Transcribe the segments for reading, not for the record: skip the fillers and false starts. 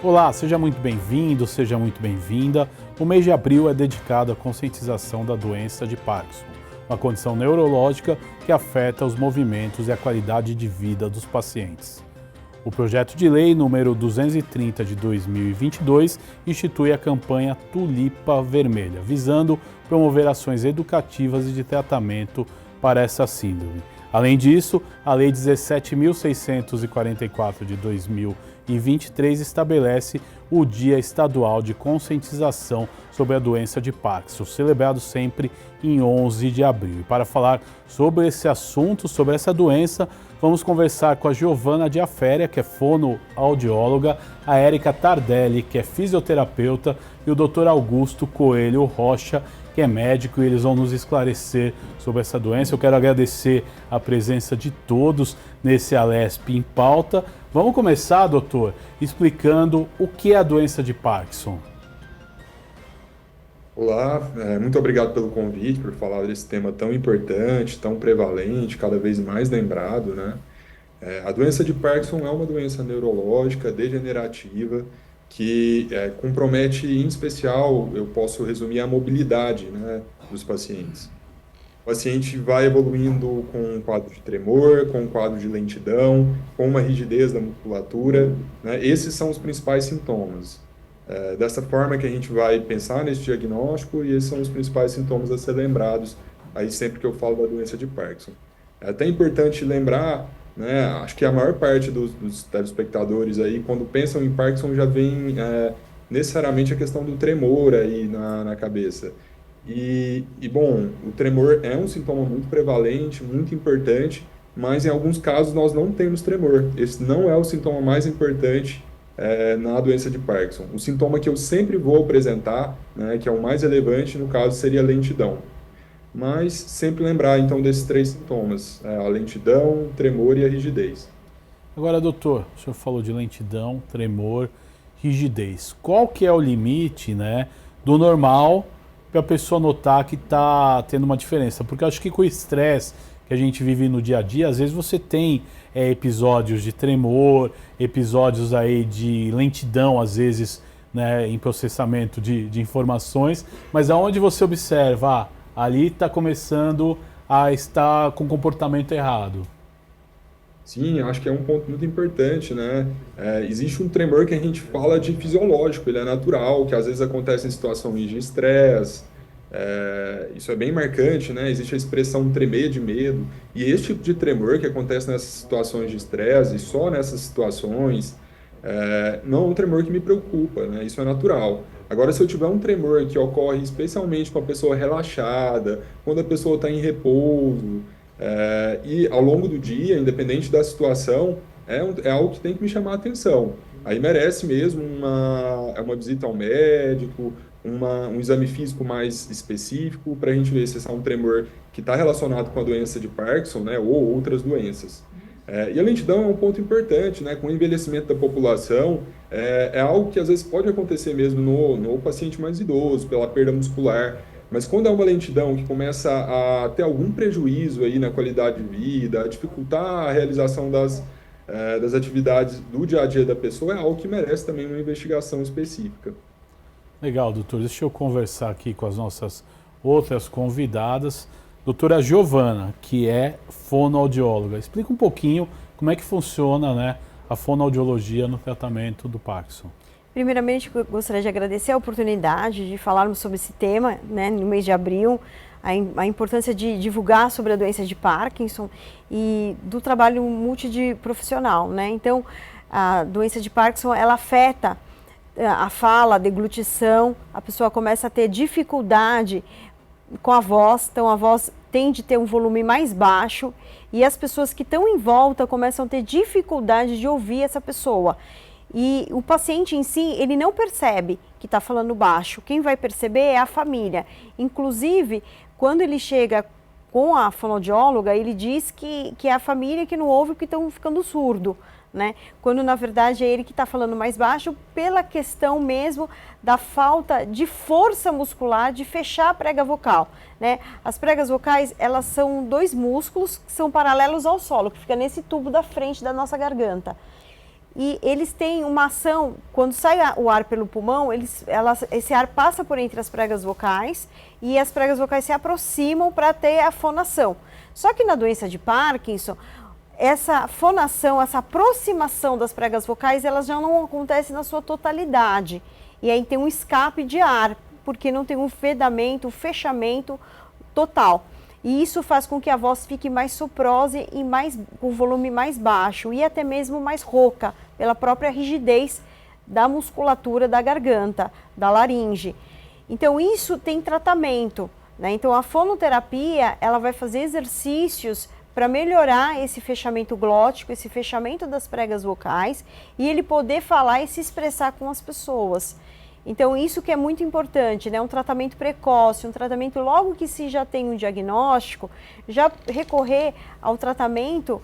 Olá, seja muito bem-vindo, seja muito bem-vinda. O mês de abril é dedicado à conscientização da doença de Parkinson, uma condição neurológica que afeta os movimentos e a qualidade de vida dos pacientes. O projeto de lei número 230 de 2022 institui a campanha Tulipa Vermelha, visando promover ações educativas e de tratamento para essa síndrome. Além disso, a Lei 17.644 de 2023 estabelece o Dia Estadual de Conscientização sobre a Doença de Parkinson, celebrado sempre em 11 de abril. E para falar sobre esse assunto, sobre essa doença, vamos conversar com a Giovana Diaféria, que é fonoaudióloga, a Érica Tardelli, que é fisioterapeuta, e o Dr. Augusto Coelho Rocha, que é médico, e eles vão nos esclarecer sobre essa doença. Eu quero agradecer a presença de todos nesse Alesp em Pauta. Vamos começar, doutor, explicando o que é a doença de Parkinson. Olá, muito obrigado pelo convite, por falar desse tema tão importante, tão prevalente, cada vez mais lembrado, né? A doença de Parkinson é uma doença neurológica degenerativa que compromete, em especial, eu posso resumir, a mobilidade, né, dos pacientes. O paciente vai evoluindo com um quadro de tremor, com um quadro de lentidão, com uma rigidez da musculatura, né? Esses são os principais sintomas. Dessa forma que a gente vai pensar nesse diagnóstico, e esses são os principais sintomas a ser lembrados aí sempre que eu falo da doença de Parkinson. É até importante lembrar, né, acho que a maior parte dos telespectadores aí, quando pensam em Parkinson, já vem necessariamente a questão do tremor aí na cabeça. Bom, o tremor é um sintoma muito prevalente, muito importante, mas em alguns casos nós não temos tremor. Esse não é o sintoma mais importante na doença de Parkinson. O sintoma que eu sempre vou apresentar, né, que é o mais relevante, no caso, seria a lentidão. Mas sempre lembrar, então, desses três sintomas, a lentidão, o tremor e a rigidez. Agora, doutor, o senhor falou de lentidão, tremor, rigidez. Qual que é o limite, né, do normal para a pessoa notar que está tendo uma diferença? Porque eu acho que com o estresse que a gente vive no dia a dia, às vezes você tem episódios de tremor, episódios aí de lentidão, às vezes, né, em processamento de informações, mas aonde você observa, ali está começando a estar com comportamento errado. Sim, acho que é um ponto muito importante, né? Existe um tremor que a gente fala de fisiológico, ele é natural, que às vezes acontece em situações de estresse. Isso é bem marcante, né? Existe a expressão tremer de medo, e esse tipo de tremor que acontece nessas situações de estresse, e só nessas situações, não é um tremor que me preocupa, né? Isso é natural. Agora, se eu tiver um tremor que ocorre especialmente com a pessoa relaxada, quando a pessoa está em repouso, e ao longo do dia, independente da situação, é algo que tem que me chamar a atenção. Aí merece mesmo uma visita ao médico, um exame físico mais específico, para a gente ver se esse é um tremor que está relacionado com a doença de Parkinson, né, ou outras doenças. E a lentidão é um ponto importante, né, com o envelhecimento da população, é algo que às vezes pode acontecer mesmo no paciente mais idoso, pela perda muscular. Mas quando há uma lentidão que começa a ter algum prejuízo aí na qualidade de vida, a dificultar a realização das atividades do dia a dia da pessoa, é algo que merece também uma investigação específica. Legal, doutor. Deixa eu conversar aqui com as nossas outras convidadas. Doutora Giovana, que é fonoaudióloga. Explica um pouquinho como é que funciona, né, a fonoaudiologia no tratamento do Parkinson. Primeiramente, eu gostaria de agradecer a oportunidade de falarmos sobre esse tema, né, no mês de abril, a importância de divulgar sobre a doença de Parkinson e do trabalho multiprofissional, né? Então, a doença de Parkinson, ela afeta a fala, a deglutição, a pessoa começa a ter dificuldade com a voz, então a voz tende a ter um volume mais baixo e as pessoas que estão em volta começam a ter dificuldade de ouvir essa pessoa. E o paciente em si, ele não percebe que está falando baixo, quem vai perceber é a família. Inclusive, quando ele chega com a fonoaudióloga, ele diz que é a família que não ouve porque estão ficando surdo, né? Quando na verdade é ele que está falando mais baixo pela questão mesmo da falta de força muscular de fechar a prega vocal, né? As pregas vocais, elas são dois músculos que são paralelos ao solo, que fica nesse tubo da frente da nossa garganta. e eles têm uma ação, quando sai o ar pelo pulmão, esse ar passa por entre as pregas vocais e as pregas vocais se aproximam para ter a fonação. Só que na doença de Parkinson, essa fonação, essa aproximação das pregas vocais, elas já não acontecem na sua totalidade. E aí tem um escape de ar, porque não tem um vedamento, um fechamento total. E isso faz com que a voz fique mais soprosa e com volume mais baixo e até mesmo mais rouca, pela própria rigidez da musculatura da garganta, da laringe. Então isso tem tratamento, né? Então a fonoterapia, ela vai fazer exercícios para melhorar esse fechamento glótico, esse fechamento das pregas vocais e ele poder falar e se expressar com as pessoas. Então, isso que é muito importante, né? Um tratamento precoce, um tratamento logo que se já tem um diagnóstico, já recorrer ao tratamento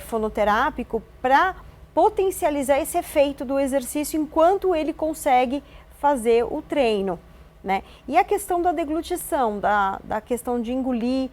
fonoterápico para potencializar esse efeito do exercício enquanto ele consegue fazer o treino, né? E a questão da deglutição, da questão de engolir,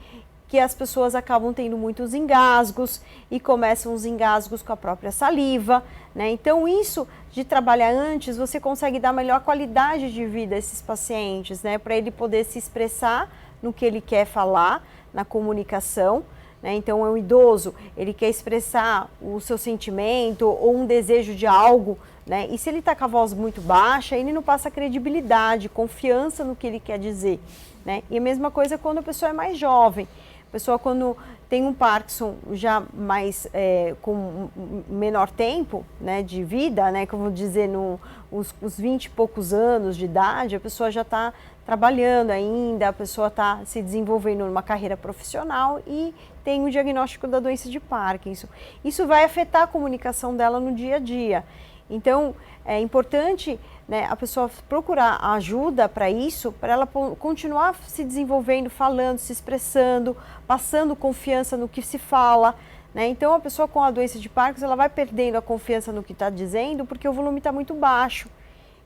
que as pessoas acabam tendo muitos engasgos e começam os engasgos com a própria saliva, né? Então isso de trabalhar antes, você consegue dar melhor qualidade de vida a esses pacientes, né? Para ele poder se expressar no que ele quer falar, na comunicação, né? Então o idoso, ele quer expressar o seu sentimento ou um desejo de algo, né? E se ele está com a voz muito baixa, ele não passa credibilidade, confiança no que ele quer dizer, né? E a mesma coisa quando a pessoa é mais jovem. A pessoa quando tem um Parkinson já mais com menor tempo, né, de vida, né, como dizer, os 20 e poucos anos de idade, a pessoa já está trabalhando ainda, a pessoa está se desenvolvendo numa carreira profissional e tem o diagnóstico da doença de Parkinson. Isso vai afetar a comunicação dela no dia a dia. Então, é importante, né, a pessoa procurar ajuda para isso, para ela continuar se desenvolvendo, falando, se expressando, passando confiança no que se fala, né? Então, a pessoa com a doença de Parkinson, ela vai perdendo a confiança no que está dizendo, porque o volume está muito baixo.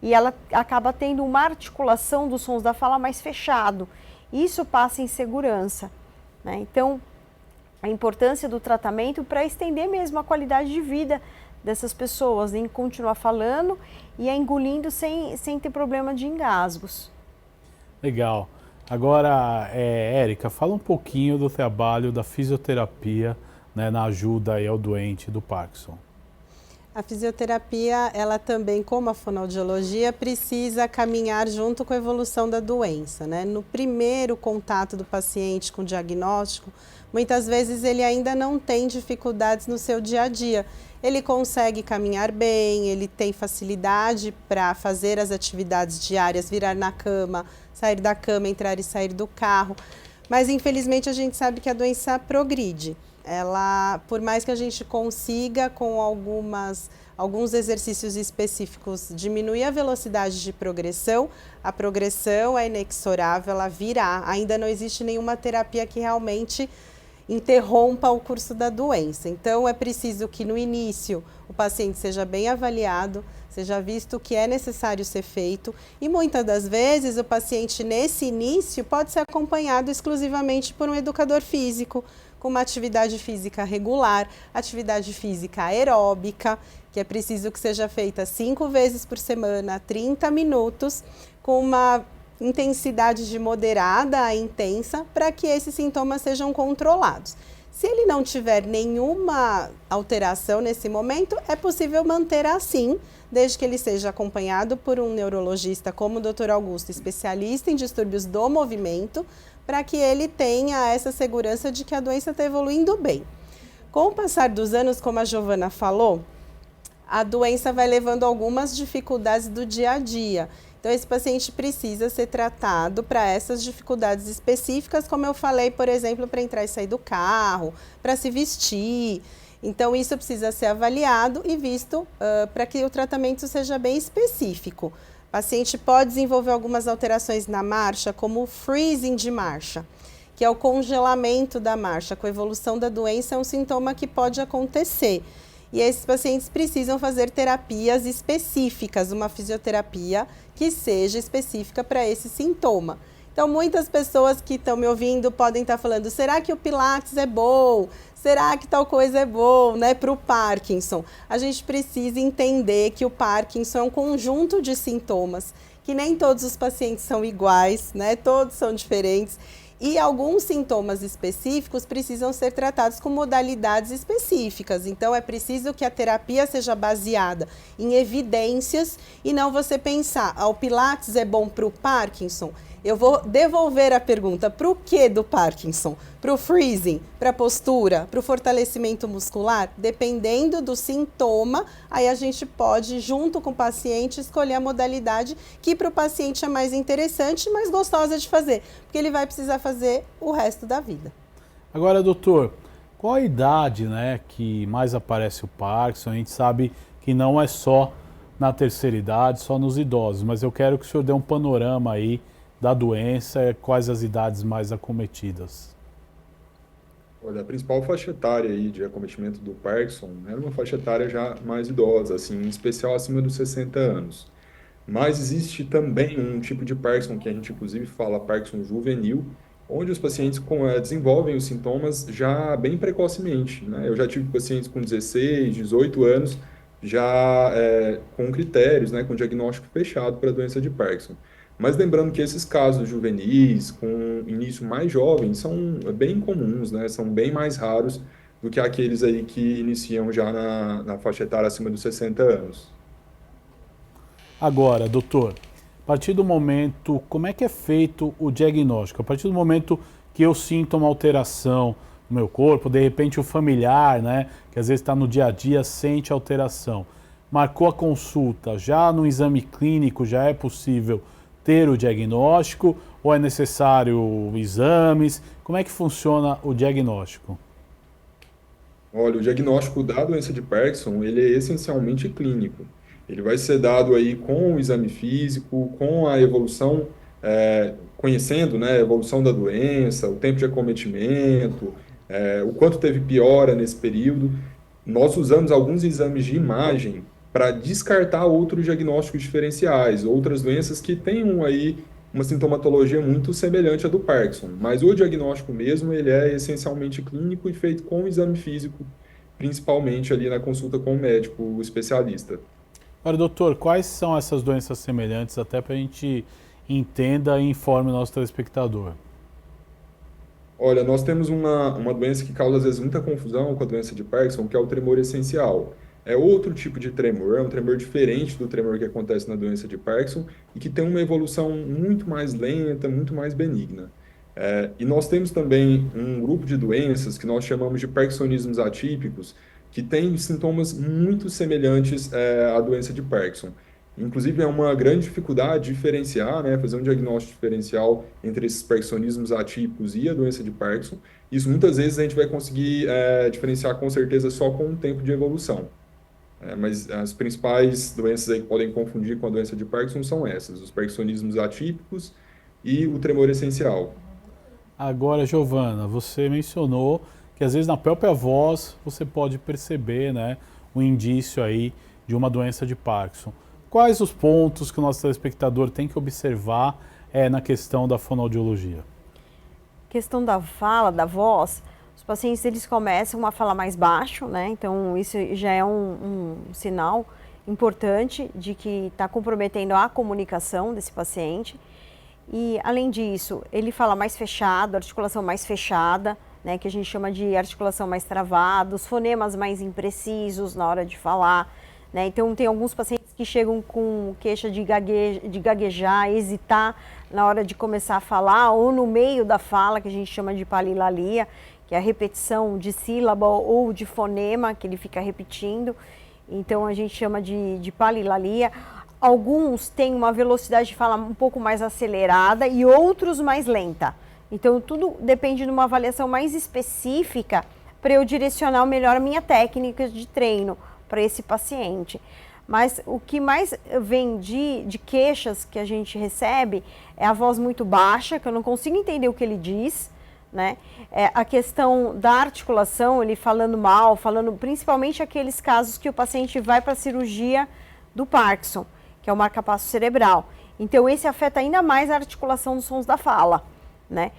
E ela acaba tendo uma articulação dos sons da fala mais fechado. Isso passa insegurança, né? Então, a importância do tratamento para estender mesmo a qualidade de vida dessas pessoas, em continuar falando e engolindo sem ter problema de engasgos. Legal. Agora, Érica, fala um pouquinho do trabalho da fisioterapia, né, na ajuda aí ao doente do Parkinson. A fisioterapia, ela também, como a fonoaudiologia, precisa caminhar junto com a evolução da doença, né? No primeiro contato do paciente com o diagnóstico, muitas vezes ele ainda não tem dificuldades no seu dia a dia. Ele consegue caminhar bem, ele tem facilidade para fazer as atividades diárias, virar na cama, sair da cama, entrar e sair do carro. Mas, infelizmente, a gente sabe que a doença progride. Ela, por mais que a gente consiga, com alguns exercícios específicos, diminuir a velocidade de progressão, a progressão é inexorável, ela virá. Ainda não existe nenhuma terapia que realmente interrompa o curso da doença. Então, é preciso que no início o paciente seja bem avaliado, seja visto o que é necessário ser feito e muitas das vezes o paciente nesse início pode ser acompanhado exclusivamente por um educador físico, com uma atividade física regular, atividade física aeróbica, que é preciso que seja feita 5 vezes por semana, 30 minutos, com uma intensidade de moderada a intensa, para que esses sintomas sejam controlados. Se ele não tiver nenhuma alteração nesse momento, é possível manter assim, desde que ele seja acompanhado por um neurologista como o Dr. Augusto, especialista em distúrbios do movimento, para que ele tenha essa segurança de que a doença está evoluindo bem. Com o passar dos anos, como a Giovana falou, a doença vai levando algumas dificuldades do dia a dia. Então, esse paciente precisa ser tratado para essas dificuldades específicas, como eu falei, por exemplo, para entrar e sair do carro, para se vestir. Então, isso precisa ser avaliado e visto para que o tratamento seja bem específico. O paciente pode desenvolver algumas alterações na marcha, como o freezing de marcha, que é o congelamento da marcha. Com a evolução da doença, é um sintoma que pode acontecer. E esses pacientes precisam fazer terapias específicas, uma fisioterapia que seja específica para esse sintoma. Então, muitas pessoas que estão me ouvindo podem estar falando, será que o Pilates é bom? será que tal coisa é bom, né? Para o Parkinson, a gente precisa entender que o Parkinson é um conjunto de sintomas, que nem todos os pacientes são iguais, né? Todos são diferentes. E alguns sintomas específicos precisam ser tratados com modalidades específicas. Então, é preciso que a terapia seja baseada em evidências e não você pensar, o Pilates é bom para o Parkinson? Eu vou devolver a pergunta, para o que do Parkinson? Para o freezing, para a postura, para o fortalecimento muscular? Dependendo do sintoma, aí a gente pode, junto com o paciente, escolher a modalidade que para o paciente é mais interessante e mais gostosa de fazer, porque ele vai precisar fazer o resto da vida. Agora, doutor, qual a idade, né, que mais aparece o Parkinson? A gente sabe que não é só na terceira idade, só nos idosos, mas eu quero que o senhor dê um panorama aí da doença, quais as idades mais acometidas? Olha, a principal faixa etária aí de acometimento do Parkinson é uma faixa etária já mais idosa, assim, em especial acima dos 60 anos. Mas existe também um tipo de Parkinson que a gente inclusive fala Parkinson juvenil, onde os pacientes desenvolvem os sintomas já bem precocemente, né? Eu já tive pacientes com 16, 18 anos, já com critérios, né, com diagnóstico fechado para a doença de Parkinson. Mas lembrando que esses casos juvenis, com início mais jovem, são bem comuns, né? São bem mais raros do que aqueles aí que iniciam já na faixa etária acima dos 60 anos. Agora, doutor, a partir do momento, como é que é feito o diagnóstico? A partir do momento que eu sinto uma alteração no meu corpo, de repente o familiar, né, que às vezes está no dia a dia, sente alteração, marcou a consulta, já no exame clínico já é possível ter o diagnóstico ou é necessário exames? Como é que funciona o diagnóstico? Olha, o diagnóstico da doença de Parkinson, ele é essencialmente clínico. Ele vai ser dado aí com o exame físico, com a evolução, conhecendo, né, a evolução da doença, o tempo de acometimento, o quanto teve piora nesse período. Nós usamos alguns exames de imagem para descartar outros diagnósticos diferenciais, outras doenças que tenham aí uma sintomatologia muito semelhante à do Parkinson. Mas o diagnóstico mesmo, ele é essencialmente clínico e feito com o exame físico, principalmente ali na consulta com o médico especialista. Agora, doutor, quais são essas doenças semelhantes, até para a gente entenda e informe o nosso telespectador? Olha, nós temos uma doença que causa às vezes muita confusão com a doença de Parkinson, que é o tremor essencial. É outro tipo de tremor, é um tremor diferente do tremor que acontece na doença de Parkinson e que tem uma evolução muito mais lenta, muito mais benigna. E nós temos também um grupo de doenças que nós chamamos de parkinsonismos atípicos, que têm sintomas muito semelhantes à doença de Parkinson. Inclusive, é uma grande dificuldade diferenciar, né, fazer um diagnóstico diferencial entre esses parkinsonismos atípicos e a doença de Parkinson. Isso muitas vezes a gente vai conseguir diferenciar com certeza só com o tempo de evolução. Mas as principais doenças aí que podem confundir com a doença de Parkinson são essas, os parkinsonismos atípicos e o tremor essencial. Agora, Giovana, você mencionou que às vezes na própria voz você pode perceber, né, um indício aí de uma doença de Parkinson. Quais os pontos que o nosso telespectador tem que observar na questão da fonoaudiologia? Questão da fala, da voz, os pacientes eles começam a falar mais baixo, né? Então isso já é um sinal importante de que está comprometendo a comunicação desse paciente. E além disso, ele fala mais fechado, articulação mais fechada, né? Que a gente chama de articulação mais travada, os fonemas mais imprecisos na hora de falar, né? Então tem alguns pacientes que chegam com queixa de gaguejar, hesitar na hora de começar a falar ou no meio da fala, que a gente chama de palilalia, que é a repetição de sílaba ou de fonema, que ele fica repetindo. Então a gente chama de palilalia. Alguns têm uma velocidade de fala um pouco mais acelerada e outros mais lenta. Então tudo depende de uma avaliação mais específica para eu direcionar melhor a minha técnica de treino para esse paciente. Mas o que mais vem de queixas que a gente recebe é a voz muito baixa, que eu não consigo entender o que ele diz, né? A questão da articulação, ele falando mal, falando principalmente aqueles casos que o paciente vai para a cirurgia do Parkinson, que é o marca-passo cerebral. Então esse afeta ainda mais a articulação dos sons da fala, né?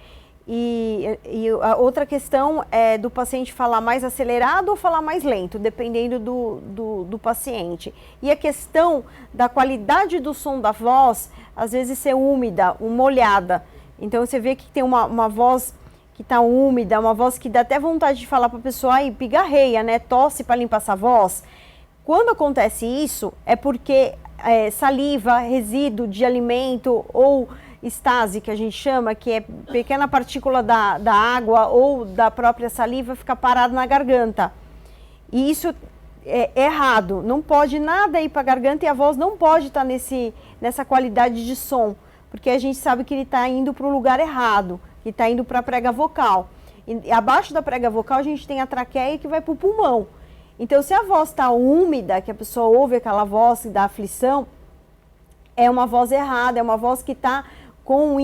E a outra questão é do paciente falar mais acelerado ou falar mais lento, dependendo do paciente. E a questão da qualidade do som da voz, às vezes ser úmida, molhada. Então você vê que tem uma voz que está úmida, uma voz que dá até vontade de falar para a pessoa, aí pigarreia, né? Tosse para limpar essa voz. Quando acontece isso, é porque saliva, resíduo de alimento ou estase, que a gente chama, que é pequena partícula da água ou da própria saliva, fica parada na garganta. E isso é errado, não pode nada ir para a garganta e a voz não pode estar nessa qualidade de som, porque a gente sabe que ele está indo para o lugar errado, que está indo para a prega vocal. E abaixo da prega vocal a gente tem a traqueia que vai para o pulmão. Então, se a voz está úmida, que a pessoa ouve aquela voz da aflição, é uma voz errada, é uma voz que está com um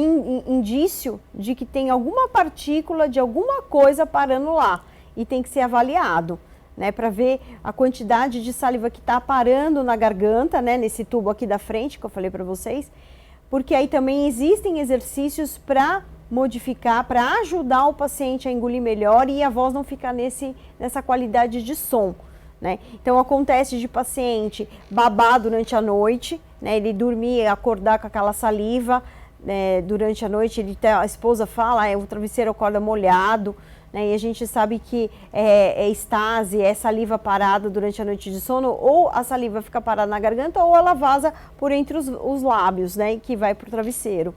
indício de que tem alguma partícula de alguma coisa parando lá e tem que ser avaliado, né, para ver a quantidade de saliva que está parando na garganta, né, nesse tubo aqui da frente que eu falei para vocês, porque aí também existem exercícios para modificar, para ajudar o paciente a engolir melhor e a voz não ficar nessa qualidade de som, né? Então acontece de paciente babar durante a noite, né, ele dormir e acordar com aquela saliva, durante a noite, a esposa fala, o travesseiro acorda molhado, né, e a gente sabe que é estase, é saliva parada durante a noite de sono, ou a saliva fica parada na garganta, ou ela vaza por entre os lábios, né, que vai para o travesseiro.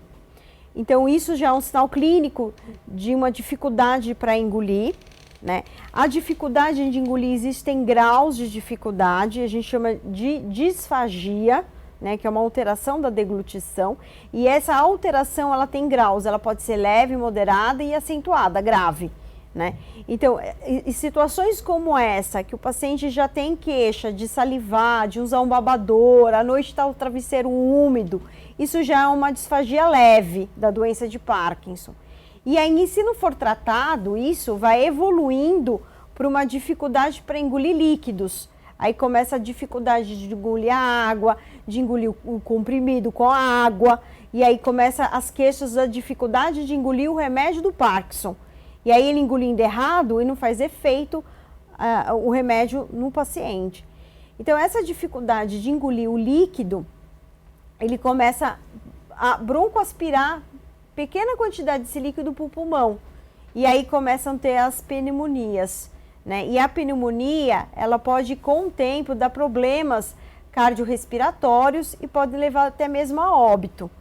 Então, isso já é um sinal clínico de uma dificuldade para engolir, né? A dificuldade de engolir, existem graus de dificuldade, a gente chama de disfagia, né, que é uma alteração da deglutição, e essa alteração ela tem graus, ela pode ser leve, moderada e acentuada, grave, né? Então, em situações como essa, que o paciente já tem queixa de salivar, de usar um babador, à noite está o travesseiro úmido, isso já é uma disfagia leve da doença de Parkinson. E aí, se não for tratado, isso vai evoluindo para uma dificuldade para engolir líquidos. Aí começa a dificuldade de engolir a água, de engolir o comprimido com a água, e aí começa as queixas da dificuldade de engolir o remédio do Parkinson. E aí ele engolindo errado e não faz efeito o remédio no paciente. Então essa dificuldade de engolir o líquido, ele começa a broncoaspirar pequena quantidade desse líquido para o pulmão. E aí começam a ter as pneumonias, né? E a pneumonia, ela pode com o tempo dar problemas cardiorrespiratórios e pode levar até mesmo a óbito.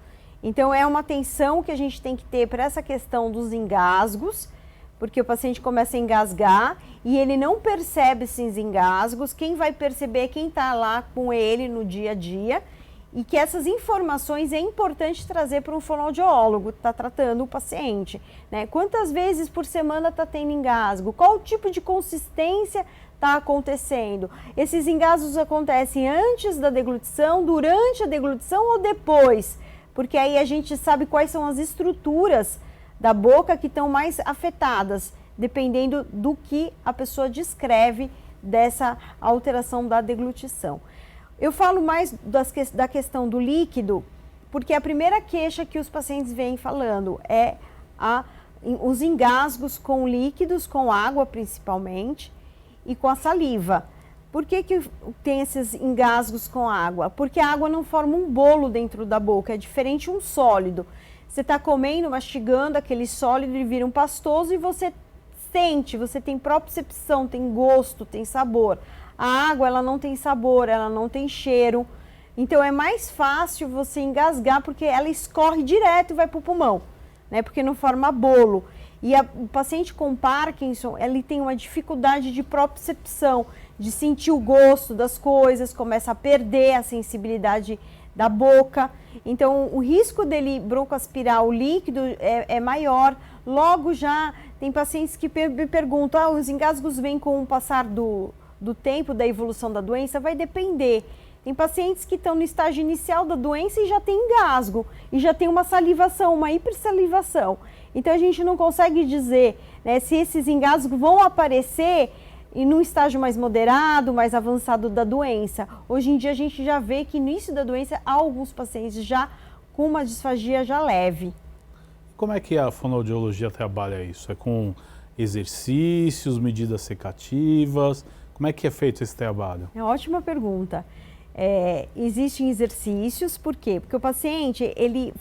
Então é uma atenção que a gente tem que ter para essa questão dos engasgos, porque o paciente começa a engasgar e ele não percebe esses engasgos. Quem vai perceber é quem está lá com ele no dia a dia, e que essas informações é importante trazer para um fonoaudiólogo que está tratando o paciente, né? Quantas vezes por semana está tendo engasgo? Qual tipo de consistência está acontecendo? Esses engasgos acontecem antes da deglutição, durante a deglutição ou depois? Porque aí a gente sabe quais são as estruturas da boca que estão mais afetadas, dependendo do que a pessoa descreve dessa alteração da deglutição. Eu falo mais da questão do líquido, porque a primeira queixa que os pacientes vêm falando é os engasgos com líquidos, com água principalmente, e com a saliva. Por que tem esses engasgos com água? Porque a água não forma um bolo dentro da boca, é diferente um sólido. Você está comendo, mastigando aquele sólido, ele vira um pastoso e você sente, você tem propriocepção, tem gosto, tem sabor. A água, ela não tem sabor, ela não tem cheiro. Então, é mais fácil você engasgar porque ela escorre direto e vai para o pulmão, né? Porque não forma bolo. E o paciente com Parkinson, ele tem uma dificuldade de propriocepção, de sentir o gosto das coisas, começa a perder a sensibilidade da boca. Então, o risco dele broncoaspirar o líquido é maior. Logo já, tem pacientes que me perguntam, os engasgos vêm com o passar do tempo da evolução da doença? Vai depender. Tem pacientes que estão no estágio inicial da doença e já tem engasgo, e já tem uma salivação, uma hipersalivação. Então a gente não consegue dizer, né, se esses engasgos vão aparecer e num estágio mais moderado, mais avançado da doença. Hoje em dia a gente já vê que no início da doença há alguns pacientes já com uma disfagia já leve. Como é que a fonoaudiologia trabalha isso? É com exercícios, medidas secativas? Como é que é feito esse trabalho? É uma ótima pergunta. Existem exercícios, por quê? Porque o paciente, ele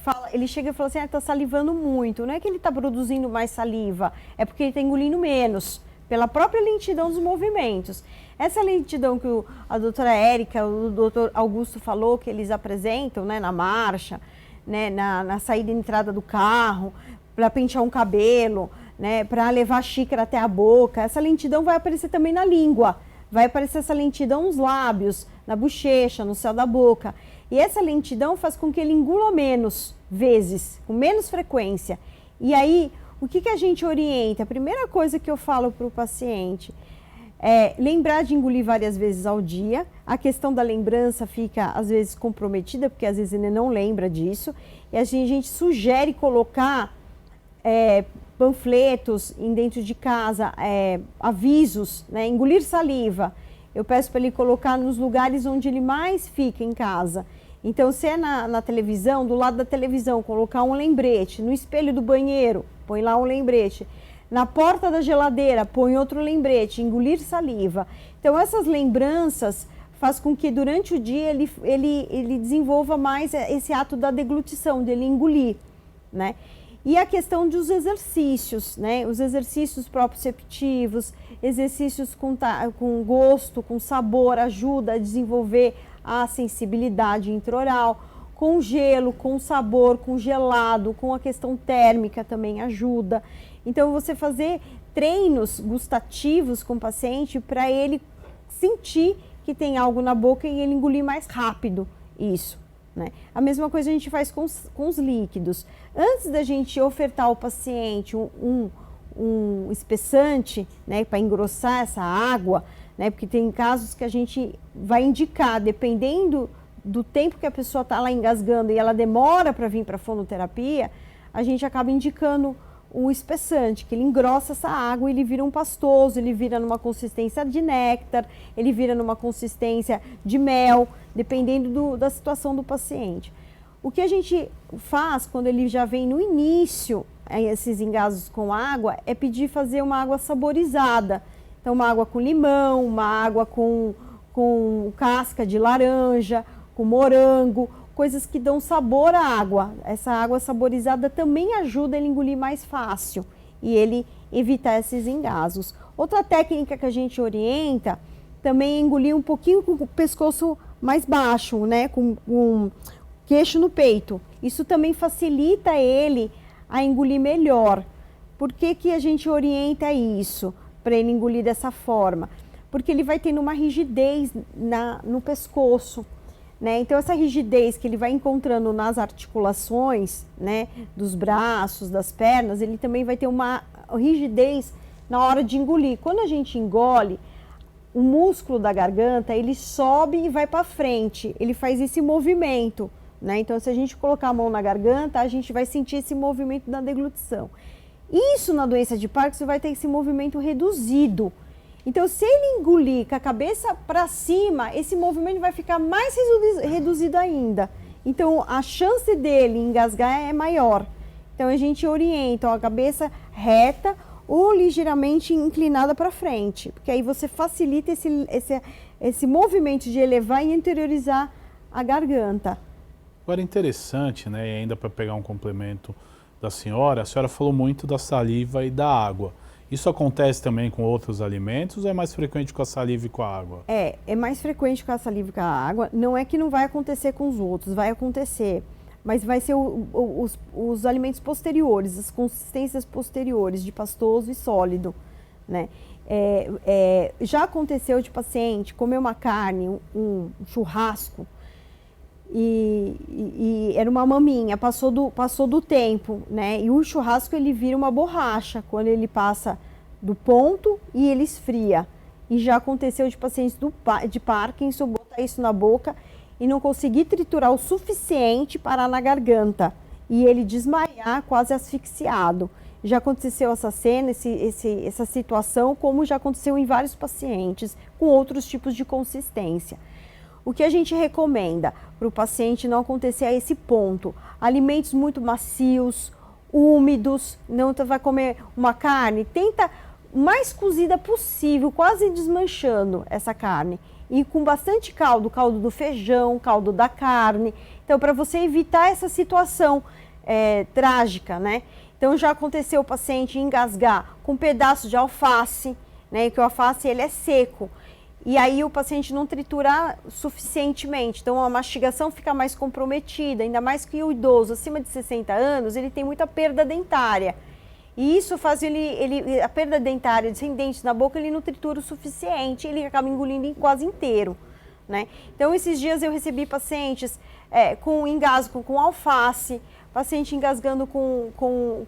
chega e fala assim, está salivando muito. Não é que ele está produzindo mais saliva, é porque ele está engolindo menos, pela própria lentidão dos movimentos. Essa lentidão que a doutora Érica, o doutor Augusto falou, que eles apresentam, né, na marcha, né, na saída e entrada do carro, para pentear um cabelo, né, para levar a xícara até a boca, essa lentidão vai aparecer também na língua. Vai aparecer essa lentidão nos lábios, na bochecha, no céu da boca. E essa lentidão faz com que ele engula menos vezes, com menos frequência. E aí, o que a gente orienta? A primeira coisa que eu falo para o paciente é lembrar de engolir várias vezes ao dia. A questão da lembrança fica, às vezes, comprometida, porque às vezes ele não lembra disso. E a gente sugere colocar panfletos dentro de casa, avisos, né? Engolir saliva. Eu peço para ele colocar nos lugares onde ele mais fica em casa. Então, se é na televisão, do lado da televisão, colocar um lembrete. No espelho do banheiro, põe lá um lembrete. Na porta da geladeira, põe outro lembrete, engolir saliva. Então, essas lembranças faz com que durante o dia ele desenvolva mais esse ato da deglutição, dele engolir, né? E a questão dos exercícios, né? Os exercícios proprioceptivos, exercícios com gosto, com sabor, ajuda a desenvolver a sensibilidade intraoral. Com gelo, com sabor, com gelado, com a questão térmica também ajuda. Então, você fazer treinos gustativos com o paciente para ele sentir que tem algo na boca e ele engolir mais rápido isso. Né? A mesma coisa a gente faz com os líquidos. Antes da gente ofertar ao paciente um espessante, né, para engrossar essa água, né, porque tem casos que a gente vai indicar, dependendo do tempo que a pessoa está lá engasgando e ela demora para vir para a fonoterapia, a gente acaba indicando um espessante, que ele engrossa essa água e ele vira um pastoso, ele vira numa consistência de néctar, ele vira numa consistência de mel, dependendo da situação do paciente. O que a gente faz quando ele já vem no início, esses engasgos com água, é pedir fazer uma água saborizada. Então, uma água com limão, uma água com casca de laranja, com morango, coisas que dão sabor à água. Essa água saborizada também ajuda ele a engolir mais fácil e ele evitar esses engasgos. Outra técnica que a gente orienta também é engolir um pouquinho com o pescoço mais baixo, né? Com queixo no peito. Isso também facilita ele a engolir melhor. Por que a gente orienta isso para ele engolir dessa forma? Porque ele vai tendo uma rigidez no pescoço. Né? Então, essa rigidez que ele vai encontrando nas articulações, né, dos braços, das pernas, ele também vai ter uma rigidez na hora de engolir. Quando a gente engole, o músculo da garganta, ele sobe e vai para frente, ele faz esse movimento. Né? Então, se a gente colocar a mão na garganta, a gente vai sentir esse movimento da deglutição. Isso na doença de Parkinson vai ter esse movimento reduzido. Então, se ele engolir com a cabeça para cima, esse movimento vai ficar mais reduzido ainda. Então, a chance dele engasgar é maior. Então, a gente orienta a cabeça reta ou ligeiramente inclinada para frente, porque aí você facilita esse movimento de elevar e interiorizar a garganta. Agora, interessante, né? E ainda para pegar um complemento da senhora, a senhora falou muito da saliva e da água. Isso acontece também com outros alimentos ou é mais frequente com a saliva e com a água? É mais frequente com a saliva e com a água. Não é que não vai acontecer com os outros, vai acontecer. Mas vai ser os alimentos posteriores, as consistências posteriores de pastoso e sólido. Né? Já aconteceu de paciente comer uma carne, um churrasco, e era uma maminha, passou do tempo, né? E o churrasco ele vira uma borracha quando ele passa do ponto e ele esfria. E já aconteceu de pacientes de Parkinson botar isso na boca e não conseguir triturar o suficiente para na garganta e ele desmaiar quase asfixiado. Já aconteceu essa cena, essa situação, como já aconteceu em vários pacientes com outros tipos de consistência. O que a gente recomenda para o paciente não acontecer a esse ponto? Alimentos muito macios, úmidos, não vai comer uma carne, tenta o mais cozida possível, quase desmanchando essa carne. E com bastante caldo, caldo do feijão, caldo da carne. Então, para você evitar essa situação trágica, né? Então, já aconteceu o paciente engasgar com um pedaço de alface, né? Que o alface, ele é seco. E aí o paciente não tritura suficientemente. Então, a mastigação fica mais comprometida, ainda mais que o idoso acima de 60 anos, ele tem muita perda dentária. E isso faz a perda dentária, sem dentes na boca, ele não tritura o suficiente, ele acaba engolindo quase inteiro, né? Então, esses dias eu recebi pacientes com engasgo com alface, paciente engasgando com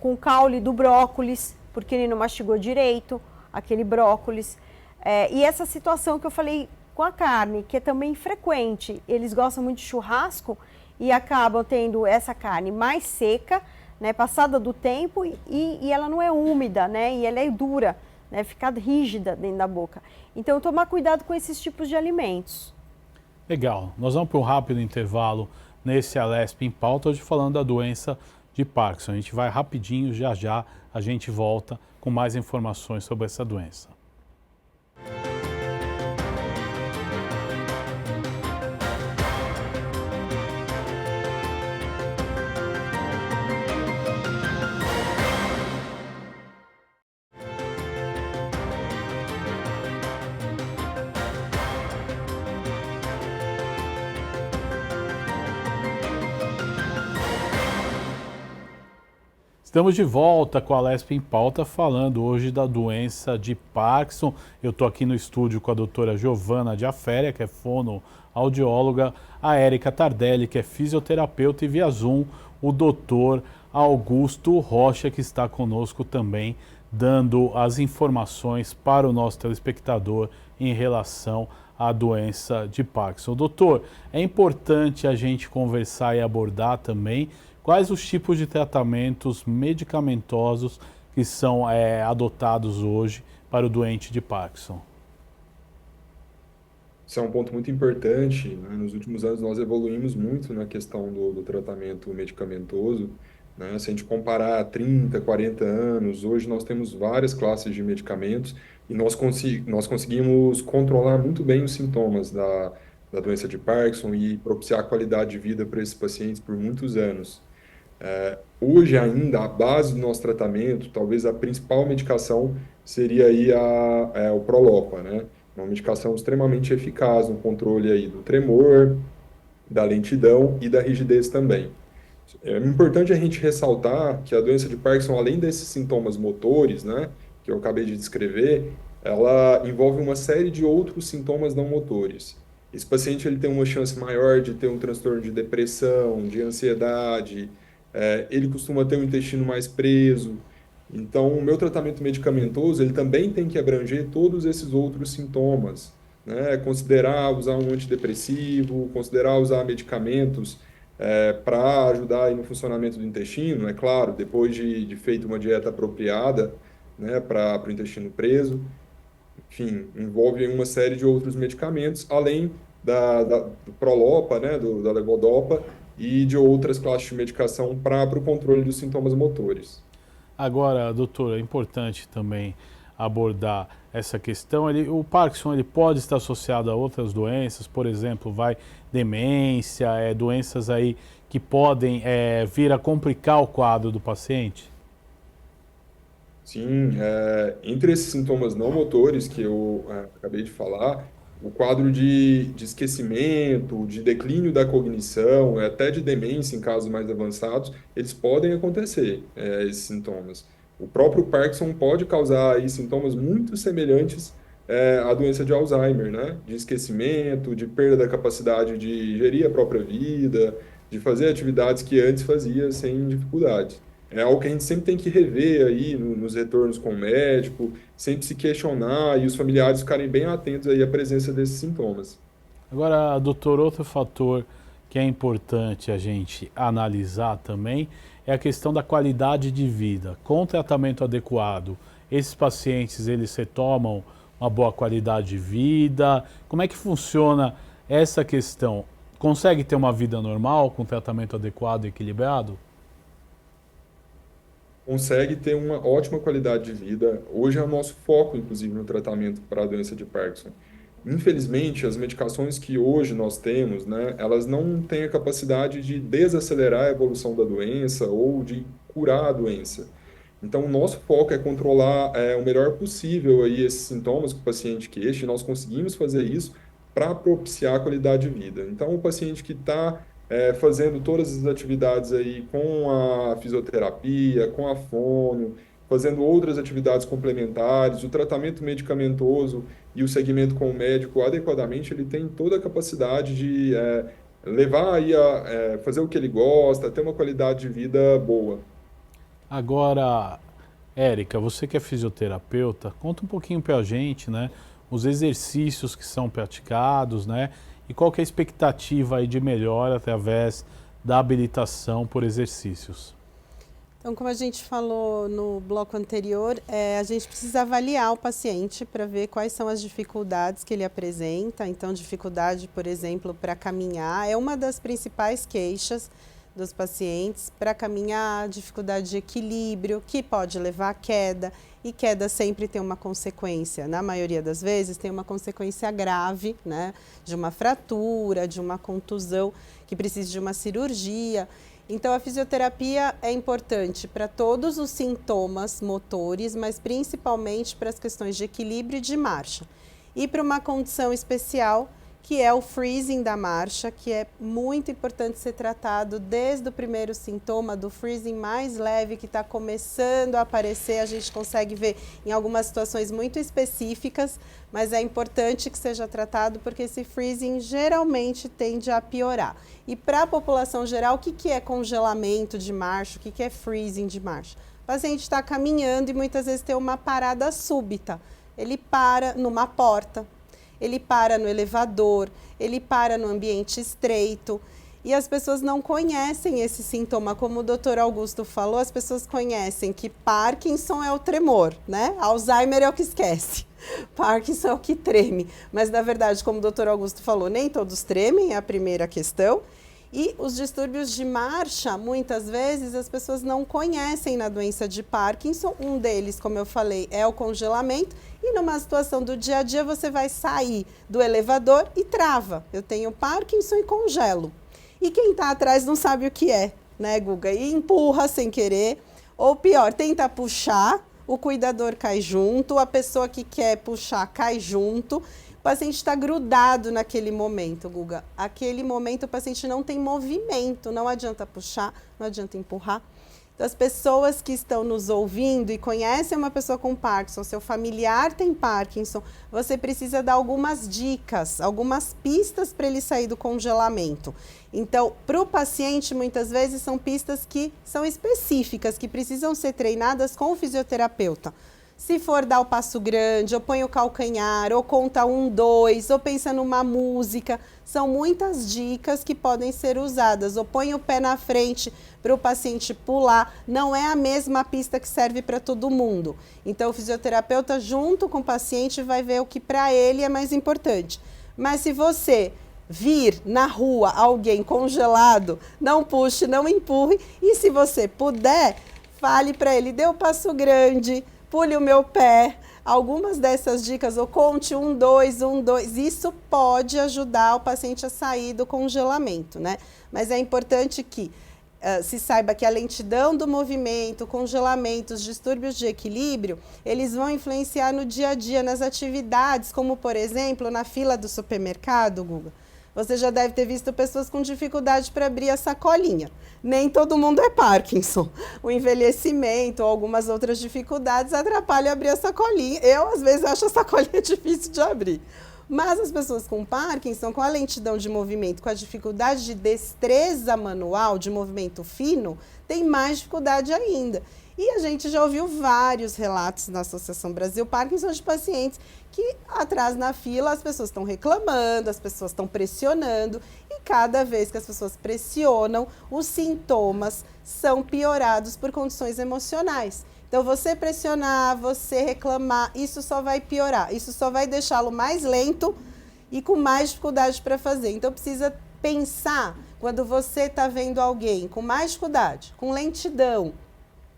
o caule do brócolis, porque ele não mastigou direito aquele brócolis. E essa situação que eu falei com a carne, que é também frequente, eles gostam muito de churrasco e acabam tendo essa carne mais seca, né, passada do tempo e ela não é úmida, né, e ela é dura, né, fica rígida dentro da boca. Então, tomar cuidado com esses tipos de alimentos. Legal. Nós vamos para um rápido intervalo nesse Alesp em Pauta, hoje falando da doença de Parkinson. A gente vai rapidinho, já a gente volta com mais informações sobre essa doença. Estamos de volta com a Alesp em Pauta, falando hoje da doença de Parkinson. Eu estou aqui no estúdio com a doutora Giovana Giaféria, que é fonoaudióloga, a Érica Tardelli, que é fisioterapeuta, e via Zoom o doutor Augusto Rocha, que está conosco também, dando as informações para o nosso telespectador em relação à doença de Parkinson. Doutor, é importante a gente conversar e abordar também quais os tipos de tratamentos medicamentosos que são adotados hoje para o doente de Parkinson? Isso é um ponto muito importante, né? Nos últimos anos nós evoluímos muito na questão do tratamento medicamentoso, né? Se a gente comparar 30, 40 anos, hoje nós temos várias classes de medicamentos e nós conseguimos controlar muito bem os sintomas da doença de Parkinson e propiciar qualidade de vida para esses pacientes por muitos anos. Hoje ainda, a base do nosso tratamento, talvez a principal medicação seria aí o Prolopa, né? Uma medicação extremamente eficaz no controle aí do tremor, da lentidão e da rigidez também. É importante a gente ressaltar que a doença de Parkinson, além desses sintomas motores, né, que eu acabei de descrever, ela envolve uma série de outros sintomas não motores. Esse paciente ele tem uma chance maior de ter um transtorno de depressão, de ansiedade, ele costuma ter um intestino mais preso. Então, o meu tratamento medicamentoso, ele também tem que abranger todos esses outros sintomas, né? Considerar usar um antidepressivo, considerar usar medicamentos para ajudar aí no funcionamento do intestino, é claro, depois de feita uma dieta apropriada, né, para o intestino preso. Enfim, envolve uma série de outros medicamentos, além do Prolopa, né, da Levodopa, e de outras classes de medicação para o controle dos sintomas motores. Agora, doutor, é importante também abordar essa questão. O Parkinson ele pode estar associado a outras doenças, por exemplo, demência, doenças aí que podem vir a complicar o quadro do paciente? Sim, entre esses sintomas não motores que eu acabei de falar, o quadro de esquecimento, de declínio da cognição, até de demência em casos mais avançados, eles podem acontecer, esses sintomas. O próprio Parkinson pode causar aí sintomas muito semelhantes à doença de Alzheimer, né? De esquecimento, de perda da capacidade de gerir a própria vida, de fazer atividades que antes fazia sem dificuldade. É algo que a gente sempre tem que rever aí nos retornos com o médico, sempre se questionar e os familiares ficarem bem atentos aí à presença desses sintomas. Agora, doutor, outro fator que é importante a gente analisar também é a questão da qualidade de vida. Com o tratamento adequado, esses pacientes, eles retomam uma boa qualidade de vida? Como é que funciona essa questão? Consegue ter uma vida normal com tratamento adequado e equilibrado? consegue ter uma ótima qualidade de vida. Hoje é o nosso foco, inclusive, no tratamento para a doença de Parkinson. Infelizmente, as medicações que hoje nós temos, né, elas não têm a capacidade de desacelerar a evolução da doença ou de curar a doença. Então, o nosso foco é controlar o melhor possível aí esses sintomas que o paciente queixa, e nós conseguimos fazer isso para propiciar a qualidade de vida. Então, o paciente que está fazendo todas as atividades aí com a fisioterapia, com a fono, fazendo outras atividades complementares, o tratamento medicamentoso e o segmento com o médico adequadamente, ele tem toda a capacidade de levar aí a fazer o que ele gosta, ter uma qualidade de vida boa. Agora, Érica, você que é fisioterapeuta, conta um pouquinho para a gente, né, os exercícios que são praticados, né, e qual que é a expectativa aí de melhora através da habilitação por exercícios. Então, como a gente falou no bloco anterior, a gente precisa avaliar o paciente para ver quais são as dificuldades que ele apresenta. Então, dificuldade, por exemplo, para caminhar é uma das principais queixas dos pacientes. Para caminhar, dificuldade de equilíbrio, que pode levar à queda, e queda sempre tem uma consequência, na maioria das vezes tem uma consequência grave, né, de uma fratura, de uma contusão, que precisa de uma cirurgia. Então, a fisioterapia é importante para todos os sintomas motores, mas principalmente para as questões de equilíbrio e de marcha. E para uma condição especial, que é o freezing da marcha, que é muito importante ser tratado desde o primeiro sintoma do freezing mais leve, que está começando a aparecer. A gente consegue ver em algumas situações muito específicas, mas é importante que seja tratado porque esse freezing geralmente tende a piorar. E para a população geral, o que é congelamento de marcha, o que é freezing de marcha? O paciente está caminhando e muitas vezes tem uma parada súbita. Ele para numa porta, ele para no elevador, ele para no ambiente estreito. E as pessoas não conhecem esse sintoma. Como o Dr. Augusto falou, as pessoas conhecem que Parkinson é o tremor, né? Alzheimer é o que esquece. Parkinson é o que treme. Mas, na verdade, como o Dr. Augusto falou, nem todos tremem, é a primeira questão. E os distúrbios de marcha, muitas vezes, as pessoas não conhecem na doença de Parkinson. Um deles, como eu falei, é o congelamento. E numa situação do dia a dia, você vai sair do elevador e trava. Eu tenho Parkinson e congelo. E quem está atrás não sabe o que é, né, Guga? E empurra sem querer. Ou pior, tenta puxar, o cuidador cai junto, a pessoa que quer puxar cai junto. O paciente está grudado naquele momento, Guga. Aquele momento o paciente não tem movimento, não adianta puxar, não adianta empurrar. Então, as pessoas que estão nos ouvindo e conhecem uma pessoa com Parkinson, seu familiar tem Parkinson, você precisa dar algumas dicas, algumas pistas para ele sair do congelamento. Então, para o paciente, muitas vezes são pistas que são específicas, que precisam ser treinadas com o fisioterapeuta. Se for dar o passo grande, ou põe o calcanhar, ou conta 1, 2, ou pensa numa música, são muitas dicas que podem ser usadas. Ou põe o pé na frente para o paciente pular, não é a mesma pista que serve para todo mundo. Então, o fisioterapeuta, junto com o paciente, vai ver o que para ele é mais importante. Mas se você vir na rua alguém congelado, não puxe, não empurre, e se você puder, fale para ele, dê o passo grande, pule o meu pé. Algumas dessas dicas, ou conte 1, 2, 1, 2, isso pode ajudar o paciente a sair do congelamento, né? Mas é importante que se saiba que a lentidão do movimento, congelamentos, distúrbios de equilíbrio, eles vão influenciar no dia a dia, nas atividades, como por exemplo, na fila do supermercado, Guga. Você já deve ter visto pessoas com dificuldade para abrir a sacolinha. Nem todo mundo é Parkinson. O envelhecimento ou algumas outras dificuldades atrapalham abrir a sacolinha. Eu, às vezes, acho a sacolinha difícil de abrir. Mas as pessoas com Parkinson, com a lentidão de movimento, com a dificuldade de destreza manual, de movimento fino, têm mais dificuldade ainda. E a gente já ouviu vários relatos na Associação Brasil Parkinson de pacientes que atrás na fila as pessoas estão reclamando, as pessoas estão pressionando e cada vez que as pessoas pressionam, os sintomas são piorados por condições emocionais. Então, você pressionar, você reclamar, isso só vai piorar, isso só vai deixá-lo mais lento e com mais dificuldade para fazer. Então, precisa pensar, quando você está vendo alguém com mais dificuldade, com lentidão,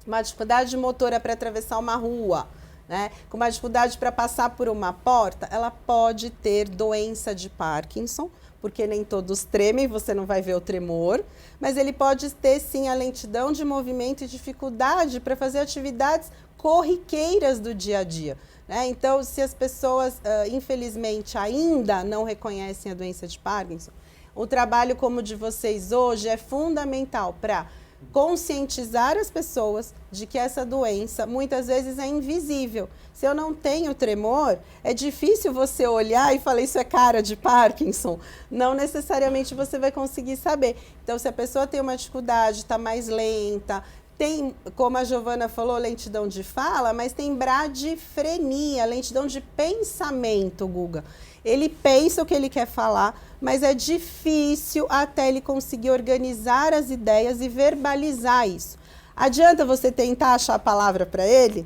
uma dificuldade motora para atravessar uma rua, né, com uma dificuldade para passar por uma porta, ela pode ter doença de Parkinson, porque nem todos tremem, você não vai ver o tremor, mas ele pode ter sim a lentidão de movimento e dificuldade para fazer atividades corriqueiras do dia a dia. Né? Então, se as pessoas, infelizmente, ainda não reconhecem a doença de Parkinson, o trabalho como o de vocês hoje é fundamental para conscientizar as pessoas de que essa doença muitas vezes é invisível. Se eu não tenho tremor, é difícil você olhar e falar isso é cara de Parkinson. Não necessariamente você vai conseguir saber. Então, se a pessoa tem uma dificuldade, está mais lenta, tem, como a Giovana falou, lentidão de fala, mas tem bradifrenia, lentidão de pensamento, Guga. Ele pensa o que ele quer falar, mas é difícil até ele conseguir organizar as ideias e verbalizar isso. Adianta você tentar achar a palavra para ele?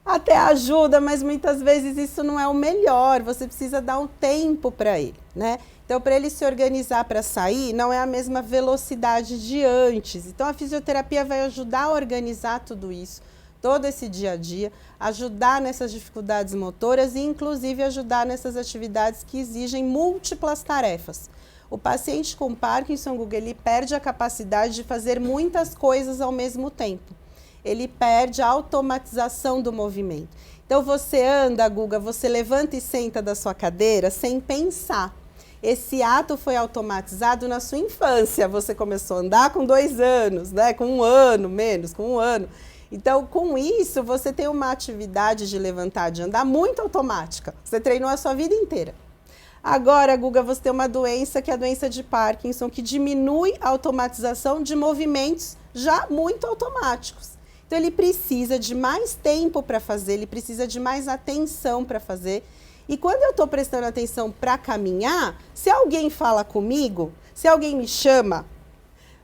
Até ajuda, mas muitas vezes isso não é o melhor, você precisa dar um tempo para ele, né? Então, para ele se organizar para sair, não é a mesma velocidade de antes. Então, a fisioterapia vai ajudar a organizar tudo isso, todo esse dia a dia, ajudar nessas dificuldades motoras e, inclusive, ajudar nessas atividades que exigem múltiplas tarefas. O paciente com Parkinson, Guga, ele perde a capacidade de fazer muitas coisas ao mesmo tempo. Ele perde a automatização do movimento. Então, você anda, Guga, você levanta e senta da sua cadeira sem pensar. Esse ato foi automatizado na sua infância. Você começou a andar com 2 anos, né? Com 1 ano, menos, com 1 ano. Então, com isso, você tem uma atividade de levantar, de andar muito automática. Você treinou a sua vida inteira. Agora, Guga, você tem uma doença que é a doença de Parkinson, que diminui a automatização de movimentos já muito automáticos. Então, ele precisa de mais tempo para fazer, ele precisa de mais atenção para fazer. E quando eu estou prestando atenção para caminhar, se alguém fala comigo, se alguém me chama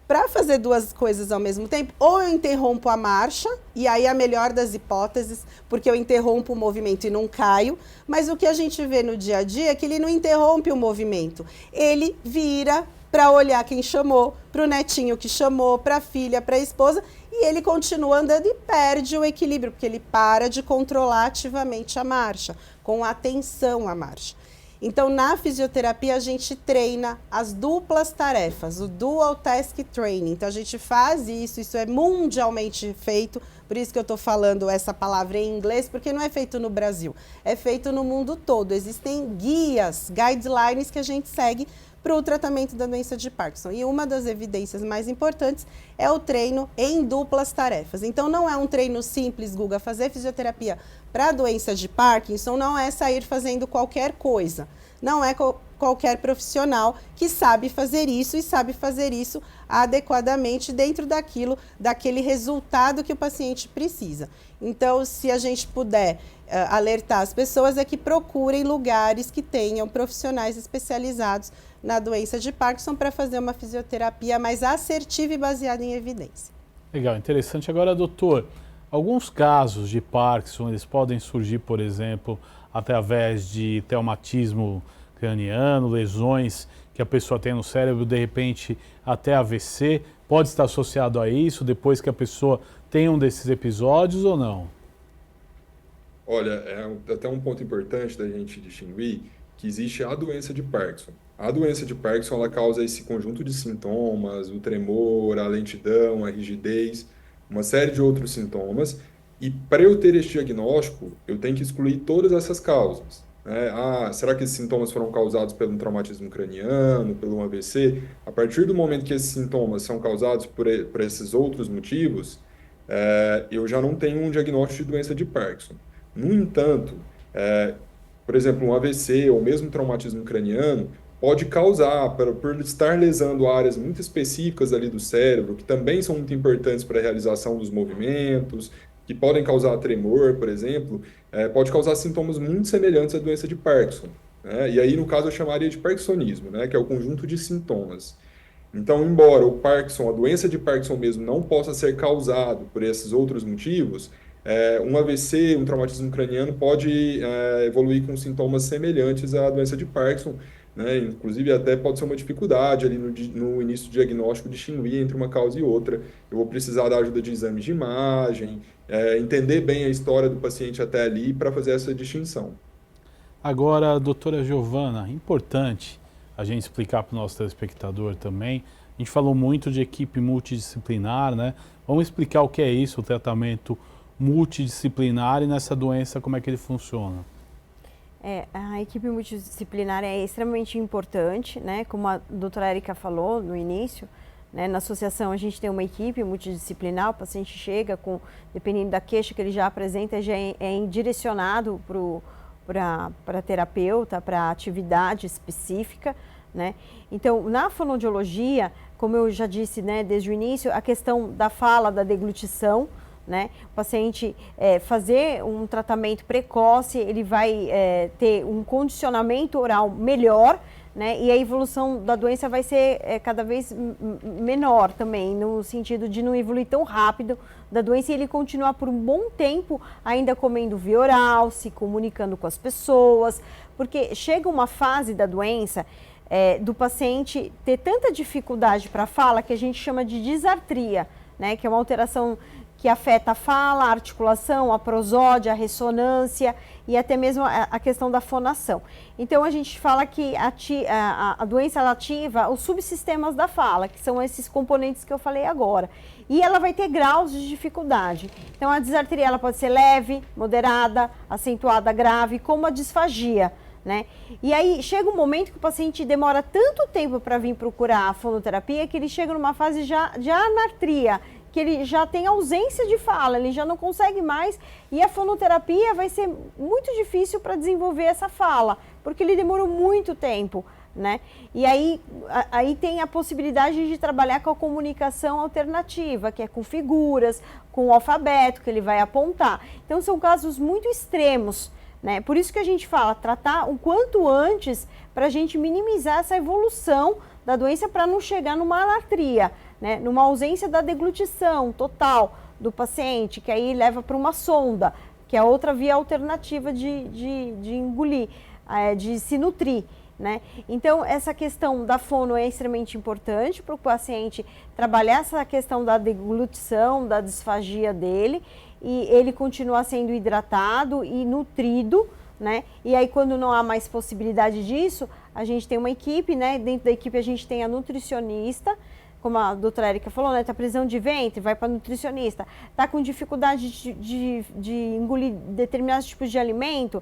para fazer 2 coisas ao mesmo tempo, ou eu interrompo a marcha, e aí a melhor das hipóteses, porque eu interrompo o movimento e não caio, mas o que a gente vê no dia a dia é que ele não interrompe o movimento, ele vira para olhar quem chamou, para o netinho que chamou, para a filha, para a esposa, e ele continua andando e perde o equilíbrio, porque ele para de controlar ativamente a marcha, com atenção à marcha. Então, na fisioterapia, a gente treina as duplas tarefas, o Dual Task Training. Então, a gente faz isso é mundialmente feito, por isso que eu estou falando essa palavra em inglês, porque não é feito no Brasil, é feito no mundo todo. Existem guias, guidelines que a gente segue para o tratamento da doença de Parkinson. E uma das evidências mais importantes é o treino em duplas tarefas. Então, não é um treino simples, Guga. Fazer fisioterapia para a doença de Parkinson não é sair fazendo qualquer coisa. Não é qualquer profissional que sabe fazer isso e sabe fazer isso adequadamente dentro daquele resultado que o paciente precisa. Então, se a gente puder alertar as pessoas, é que procurem lugares que tenham profissionais especializados na doença de Parkinson para fazer uma fisioterapia mais assertiva e baseada em evidência. Legal, interessante. Agora, doutor, alguns casos de Parkinson, eles podem surgir, por exemplo, através de traumatismo craniano, lesões que a pessoa tem no cérebro, de repente até AVC, pode estar associado a isso depois que a pessoa tem um desses episódios ou não? Olha, é até um ponto importante da gente distinguir que existe a doença de Parkinson. A doença de Parkinson, ela causa esse conjunto de sintomas, o tremor, a lentidão, a rigidez, uma série de outros sintomas, e para eu ter esse diagnóstico, eu tenho que excluir todas essas causas. Né? Será que esses sintomas foram causados pelo traumatismo craniano, pelo AVC? A partir do momento que esses sintomas são causados por esses outros motivos, eu já não tenho um diagnóstico de doença de Parkinson. No entanto, por exemplo, um AVC ou mesmo traumatismo craniano pode causar, por estar lesando áreas muito específicas ali do cérebro, que também são muito importantes para a realização dos movimentos, que podem causar tremor, por exemplo, pode causar sintomas muito semelhantes à doença de Parkinson. Né? E aí, no caso, eu chamaria de parkinsonismo, né? Que é o conjunto de sintomas. Então, embora o Parkinson, a doença de Parkinson mesmo, não possa ser causado por esses outros motivos, um AVC, um traumatismo craniano pode evoluir com sintomas semelhantes à doença de Parkinson, né? Inclusive até pode ser uma dificuldade ali no início do diagnóstico distinguir entre uma causa e outra. Eu vou precisar da ajuda de exames de imagem, entender bem a história do paciente até ali para fazer essa distinção. Agora, doutora Giovana, importante a gente explicar para o nosso telespectador também. A gente falou muito de equipe multidisciplinar, né? Vamos explicar o que é isso, o tratamento multidisciplinar, e nessa doença como é que ele funciona. A equipe multidisciplinar é extremamente importante, né? Como a doutora Érica falou no início, né? Na associação a gente tem uma equipe multidisciplinar, o paciente chega com, dependendo da queixa que ele já apresenta, já é direcionado para terapeuta, para atividade específica, né? Então, na fonoaudiologia, como eu já disse, né, desde o início, a questão da fala, da deglutição, né? O paciente fazer um tratamento precoce, ele vai ter um condicionamento oral melhor, né? E a evolução da doença vai ser cada vez menor também, no sentido de não evoluir tão rápido da doença, e ele continuar por um bom tempo ainda comendo via oral, se comunicando com as pessoas, porque chega uma fase da doença do paciente ter tanta dificuldade para a fala que a gente chama de disartria, né? Que é uma alteração que afeta a fala, a articulação, a prosódia, a ressonância e até mesmo a questão da fonação. Então, a gente fala que a doença ela ativa os subsistemas da fala, que são esses componentes que eu falei agora. E ela vai ter graus de dificuldade. Então, a disartria ela pode ser leve, moderada, acentuada, grave, como a disfagia, né? E aí, chega um momento que o paciente demora tanto tempo para vir procurar a fonoterapia que ele chega numa fase já de anartria, que ele já tem ausência de fala, ele já não consegue mais, e a fonoterapia vai ser muito difícil para desenvolver essa fala, porque ele demorou muito tempo, né? E aí tem a possibilidade de trabalhar com a comunicação alternativa, que é com figuras, com o alfabeto que ele vai apontar. Então são casos muito extremos, né? Por isso que a gente fala, tratar o quanto antes para a gente minimizar essa evolução da doença para não chegar numa anartria, né? Numa ausência da deglutição total do paciente, que aí leva para uma sonda, que é outra via alternativa de engolir, de se nutrir, né? Então, essa questão da fono é extremamente importante para o paciente trabalhar essa questão da deglutição, da disfagia dele, e ele continuar sendo hidratado e nutrido, né? E aí, quando não há mais possibilidade disso, a gente tem uma equipe, né? Dentro da equipe a gente tem a nutricionista, como a doutora Érica falou, né? Tá prisão de ventre, vai para nutricionista. Tá com dificuldade de engolir determinados tipos de alimento,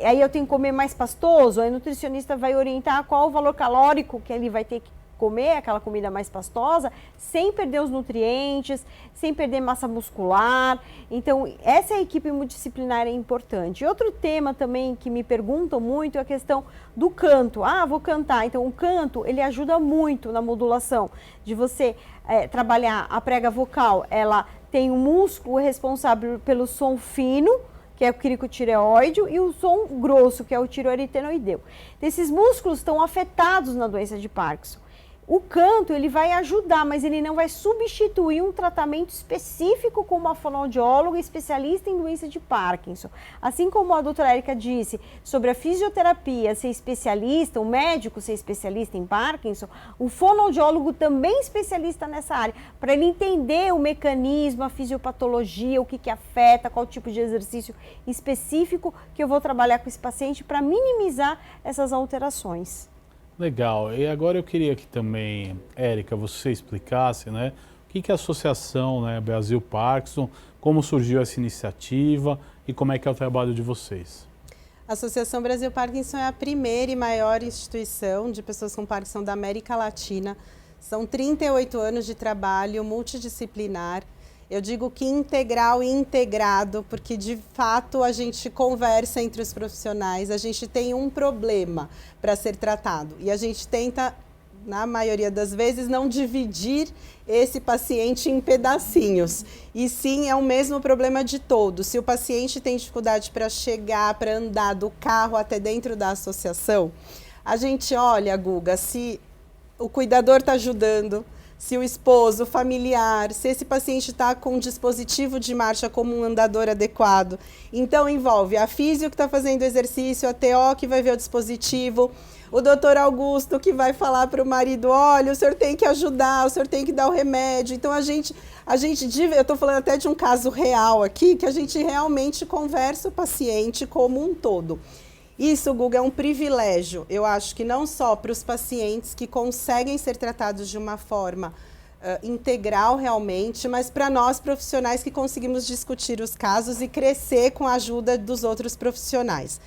aí eu tenho que comer mais pastoso, aí o nutricionista vai orientar qual o valor calórico que ele vai ter que comer, aquela comida mais pastosa, sem perder os nutrientes, sem perder massa muscular. Então, essa equipe multidisciplinar é importante. E outro tema também que me perguntam muito é a questão do canto. Ah, vou cantar. Então, o canto, ele ajuda muito na modulação, de você trabalhar a prega vocal. Ela tem um músculo responsável pelo som fino, que é o cricotireoide, e o som grosso, que é o tiroaritenoideu. Esses músculos estão afetados na doença de Parkinson. O canto, ele vai ajudar, mas ele não vai substituir um tratamento específico com uma fonoaudióloga especialista em doença de Parkinson. Assim como a doutora Érica disse sobre a fisioterapia ser especialista, o médico ser especialista em Parkinson, o fonoaudiólogo também é especialista nessa área, para ele entender o mecanismo, a fisiopatologia, o que afeta, qual tipo de exercício específico que eu vou trabalhar com esse paciente para minimizar essas alterações. Legal. E agora eu queria que também, Érica, você explicasse, né, o que é a Associação, né, Brasil Parkinson, como surgiu essa iniciativa e como é que é o trabalho de vocês. A Associação Brasil Parkinson é a primeira e maior instituição de pessoas com Parkinson da América Latina. São 38 anos de trabalho multidisciplinar. Eu digo que integral e integrado, porque de fato a gente conversa entre os profissionais, a gente tem um problema para ser tratado e a gente tenta, na maioria das vezes, não dividir esse paciente em pedacinhos. E sim, é o mesmo problema de todos. Se o paciente tem dificuldade para chegar, para andar do carro até dentro da associação, a gente olha, Guga, se o cuidador está ajudando, se o esposo, o familiar, se esse paciente está com um dispositivo de marcha como um andador adequado. Então, envolve a físio que está fazendo o exercício, a TO que vai ver o dispositivo, o doutor Augusto que vai falar para o marido, olha, o senhor tem que ajudar, o senhor tem que dar o remédio. Então, eu estou falando até de um caso real aqui, que a gente realmente conversa o paciente como um todo. Isso, Guga, é um privilégio, eu acho que não só para os pacientes que conseguem ser tratados de uma forma integral realmente, mas para nós profissionais que conseguimos discutir os casos e crescer com a ajuda dos outros profissionais.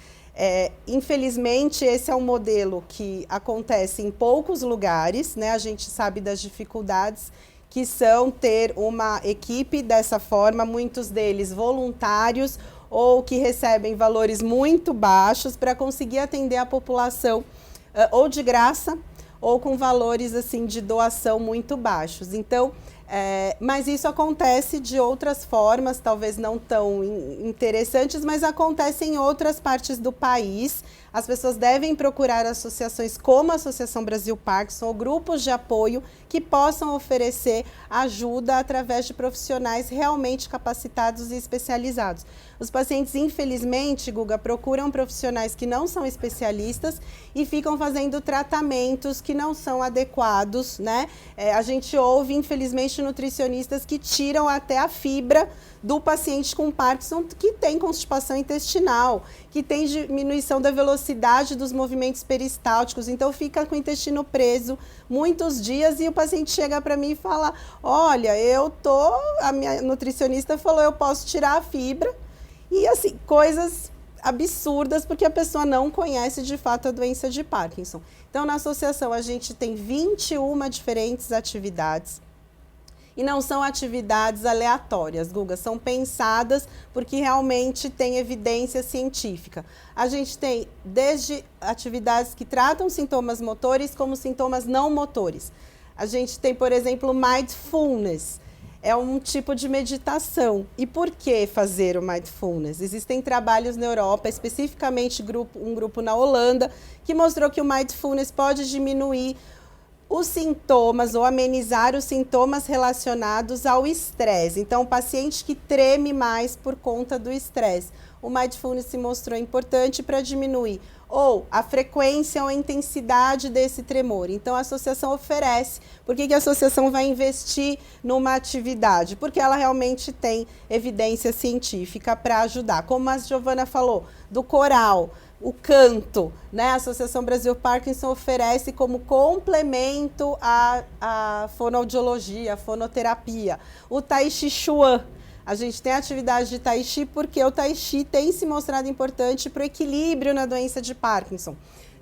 Infelizmente, esse é um modelo que acontece em poucos lugares, né? A gente sabe das dificuldades que são ter uma equipe dessa forma, muitos deles voluntários, ou que recebem valores muito baixos para conseguir atender a população ou de graça ou com valores assim de doação muito baixos. Então, mas isso acontece de outras formas, talvez não tão interessantes, mas acontece em outras partes do país. As pessoas devem procurar associações como a Associação Brasil Parkinson ou grupos de apoio que possam oferecer ajuda através de profissionais realmente capacitados e especializados. Os pacientes, infelizmente, Guga, procuram profissionais que não são especialistas e ficam fazendo tratamentos que não são adequados, né? A gente ouve, infelizmente, nutricionistas que tiram até a fibra do paciente com Parkinson que tem constipação intestinal, que tem diminuição da velocidade dos movimentos peristálticos, então fica com o intestino preso muitos dias e o paciente chega para mim e fala, olha, a minha nutricionista falou, eu posso tirar a fibra, e assim, coisas absurdas, porque a pessoa não conhece de fato a doença de Parkinson. Então, na associação, a gente tem 21 diferentes atividades, e não são atividades aleatórias, Guga, são pensadas porque realmente tem evidência científica. A gente tem desde atividades que tratam sintomas motores como sintomas não motores. A gente tem, por exemplo, mindfulness, é um tipo de meditação. E por que fazer o mindfulness? Existem trabalhos na Europa, especificamente um grupo na Holanda, que mostrou que o mindfulness pode diminuir os sintomas ou amenizar os sintomas relacionados ao estresse. Então, o paciente que treme mais por conta do estresse. O mindfulness se mostrou importante para diminuir ou a frequência ou a intensidade desse tremor. Então, a associação oferece. Por que a associação vai investir numa atividade? Porque ela realmente tem evidência científica para ajudar. Como a Giovana falou, do coral, o canto, né? A Associação Brasil Parkinson oferece como complemento à fonoaudiologia, à fonoterapia. O Tai Chi Chuan. A gente tem a atividade de Tai Chi porque o Tai Chi tem se mostrado importante para o equilíbrio na doença de Parkinson.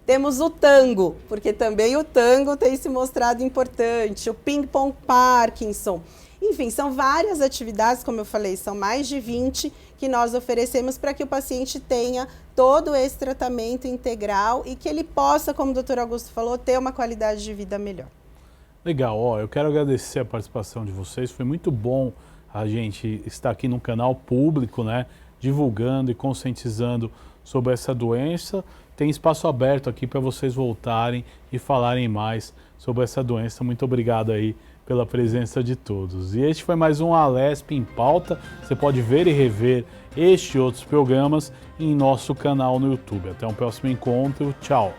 Temos o tango, porque também o tango tem se mostrado importante. O ping-pong Parkinson. Enfim, são várias atividades, como eu falei, são mais de 20 que nós oferecemos para que o paciente tenha todo esse tratamento integral e que ele possa, como o Dr. Augusto falou, ter uma qualidade de vida melhor. Legal, eu quero agradecer a participação de vocês, foi muito bom a gente estar aqui no canal público, né, divulgando e conscientizando sobre essa doença. Tem espaço aberto aqui para vocês voltarem e falarem mais sobre essa doença. Muito obrigado aí pela presença de todos. E este foi mais um Alesp em Pauta. Você pode ver e rever este e outros programas em nosso canal no YouTube. Até um próximo encontro. Tchau!